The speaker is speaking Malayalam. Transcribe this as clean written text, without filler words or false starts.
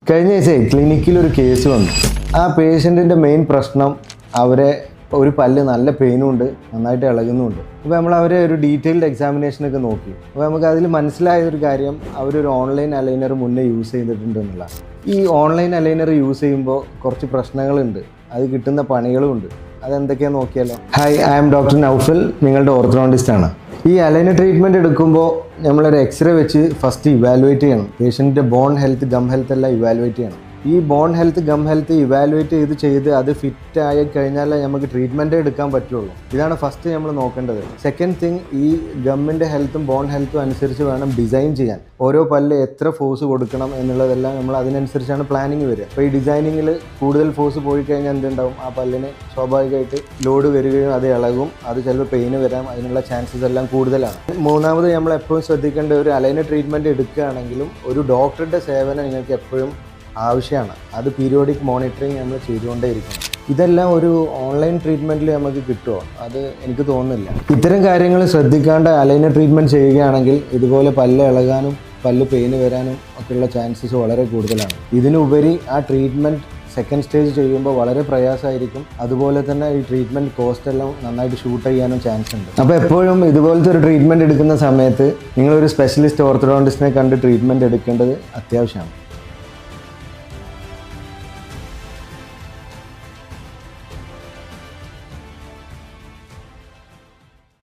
കഴിഞ്ഞ ദിവസമേ ക്ലിനിക്കിൽ ഒരു കേസ് വന്നു. ആ പേഷ്യൻറ്റിൻ്റെ മെയിൻ പ്രശ്നം അവരെ ഒരു പല്ല് നല്ല പെയിനും ഉണ്ട്, നന്നായിട്ട് ഇളകുന്നുമുണ്ട്. അപ്പോൾ നമ്മൾ അവരെ ഒരു ഡീറ്റെയിൽഡ് എക്സാമിനേഷനൊക്കെ നോക്കി. അപ്പോൾ നമുക്ക് അതിൽ മനസ്സിലായ ഒരു കാര്യം, അവരൊരു ഓൺലൈൻ അലൈനർ മുന്നേ യൂസ് ചെയ്തിട്ടുണ്ട് എന്നുള്ളതാണ്. ഈ ഓൺലൈൻ അലൈനർ യൂസ് ചെയ്യുമ്പോൾ കുറച്ച് പ്രശ്നങ്ങളുണ്ട്, അത് കിട്ടുന്ന പണികളുമുണ്ട്. അതെന്തൊക്കെയാണെന്ന് നോക്കിയാലോ. Hi, I am doctor Naufal, നിങ്ങളുടെ ഓർത്തോഡോണ്ടിസ്റ്റാണ്. ഈ അലൈനർ ട്രീറ്റ്മെൻറ്റ് എടുക്കുമ്പോൾ നമ്മളൊരു എക്സ്റേ വെച്ച് ഫസ്റ്റ് ഇവാലുവേറ്റ് ചെയ്യണം. പേഷ്യൻറ്റിൻ്റെ ബോൺ ഹെൽത്ത്, ഗം ഹെൽത്ത് എല്ലാം ഇവാലുവേറ്റ് ചെയ്യണം. ഈ bone health, gum health evaluate ചെയ്ത് അത് ഫിറ്റ് ആയി കഴിഞ്ഞാലേ നമുക്ക് ട്രീറ്റ്മെൻറ്റ് എടുക്കാൻ പറ്റുള്ളൂ. ഇതാണ് ഫസ്റ്റ് നമ്മൾ നോക്കേണ്ടത്. സെക്കൻഡ് തിങ്, ഈ ഗമ്മിൻ്റെ ഹെൽത്തും ബോൺ ഹെൽത്തും അനുസരിച്ച് വേണം ഡിസൈൻ ചെയ്യാൻ. ഓരോ പല്ല് എത്ര ഫോഴ്സ് കൊടുക്കണം എന്നുള്ളതെല്ലാം നമ്മൾ അതിനനുസരിച്ചാണ് പ്ലാനിങ് വരിക. അപ്പോൾ ഈ ഡിസൈനിങ്ങിൽ കൂടുതൽ ഫോഴ്സ് പോയി കഴിഞ്ഞാൽ എന്തുണ്ടാവും, ആ പല്ലിന് സ്വാഭാവികമായിട്ട് ലോഡ് വരികയും അത് ഇളകും, അത് ചിലപ്പോൾ പെയിന് വരാം, അതിനുള്ള ചാൻസസ് എല്ലാം കൂടുതലാണ്. മൂന്നാമത് നമ്മൾ എപ്പോഴും ശ്രദ്ധിക്കേണ്ട, ഒരു അലൈനർ ട്രീറ്റ്മെൻറ്റ് എടുക്കുകയാണെങ്കിലും ഒരു ഡോക്ടറുടെ സേവനം നിങ്ങൾക്ക് എപ്പോഴും ആവശ്യമാണ്. അത് പീരിയോഡിക് മോണിറ്ററിങ് നമ്മൾ ചെയ്തുകൊണ്ടേയിരിക്കണം. ഇതെല്ലാം ഒരു ഓൺലൈൻ ട്രീറ്റ്മെൻറ്റിൽ നമുക്ക് കിട്ടുമോ? അത് എനിക്ക് തോന്നുന്നില്ല. ഇത്തരം കാര്യങ്ങൾ ശ്രദ്ധിക്കാണ്ട് അലൈനർ ട്രീറ്റ്മെൻറ്റ് ചെയ്യുകയാണെങ്കിൽ ഇതുപോലെ പല്ല് ഇളകാനും പല്ല് പെയിന് വരാനും ഒക്കെയുള്ള ചാൻസസ് വളരെ കൂടുതലാണ്. ഇതിനുപരി ആ ട്രീറ്റ്മെൻറ്റ് സെക്കൻഡ് സ്റ്റേജ് ചെയ്യുമ്പോൾ വളരെ പ്രയാസമായിരിക്കും. അതുപോലെ തന്നെ ഈ ട്രീറ്റ്മെൻറ്റ് കോസ്റ്റ് എല്ലാം നന്നായിട്ട് ഷൂട്ട് ചെയ്യാനും ചാൻസ് ഉണ്ട്. അപ്പോൾ എപ്പോഴും ഇതുപോലത്തെ ഒരു ട്രീറ്റ്മെൻറ്റ് എടുക്കുന്ന സമയത്ത് നിങ്ങളൊരു സ്പെഷ്യലിസ്റ്റ് ഓർത്തോഡോണ്ടിസ്റ്റിനെ കണ്ട് ട്രീറ്റ്മെൻറ്റ് എടുക്കേണ്ടത് അത്യാവശ്യമാണ്.